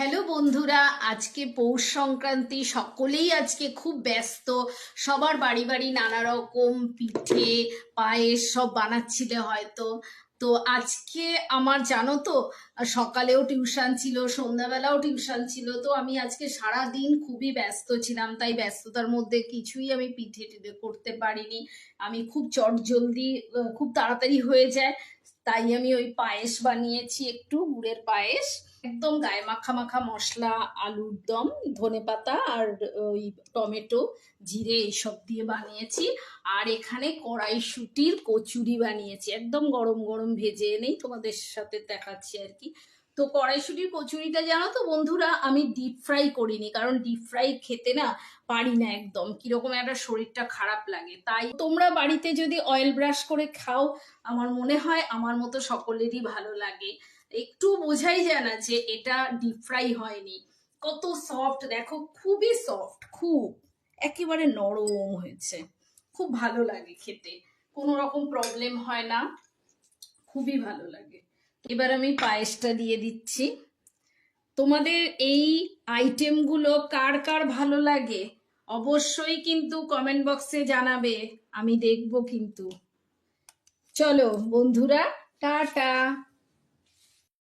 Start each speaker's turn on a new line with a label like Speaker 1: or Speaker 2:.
Speaker 1: Hello বন্ধুরা, আজকে পৌষ সংক্রান্তি। সকলেই আজকে খুব ব্যস্ত। সবার বাড়ি বাড়ি নানা রকম পিঠে পায়েস সব বানাচ্ছিলে হয়তো। তো আজকে আমার জানো তো, সকালেও টিউশন ছিল, সন্ধ্যাবেলাও টিউশন ছিল। তো আমি আজকে সারা দিন খুবই ব্যস্ত ছিলাম, তাই ব্যস্ততার মধ্যে কিছুই আমি পিঠে টিঠে করতে পারিনি। আমি খুব চটজলদি, খুব তাড়াতাড়ি হয়ে যায়, তাই আমি ওই পায়েস বানিয়েছি, একটু গুড়ের পায়েস। একদম গায়ে মাখা মাখা মশলা, আলুর দম, ধনেপাতা আর ওই টমেটো, জিরে এইসব দিয়ে বানিয়েছি। আর এখানে কড়াইশুঁটির কচুরি বানিয়েছি, একদম গরম গরম ভেজে এনেই তোমাদের সাথে দেখাচ্ছি আর কি। তো কড়াইশুঁটির কচুরিটা জানো তো বন্ধুরা, আমি ডিপ ফ্রাই করিনি, কারণ ডিপ ফ্রাই খেতে না পারি না, একদম কিরকম একটা শরীরটা খারাপ লাগে। তাই তোমরা বাড়িতে যদি অয়েল ব্রাশ করে খাও, আমার মনে হয় আমার মতো সকলেরই ভালো লাগে। একটু বোঝাই যায় না যে এটা ডিপ ফ্রাই হয়নি। কত সফট দেখো, খুবই সফট, খুব একেবারে নরম হয়েছে। খুব ভালো লাগে খেতে, কোনো রকম প্রবলেম হয় না, খুবই ভালো লাগে। এবার আমি পায়েসটা দিয়ে দিচ্ছি। তোমাদের এই আইটেমগুলো কার কার ভালো লাগে অবশ্যই কিন্তু কমেন্ট বক্সে জানাবে, আমি দেখবো কিন্তু। চলো বন্ধুরা, টাটা।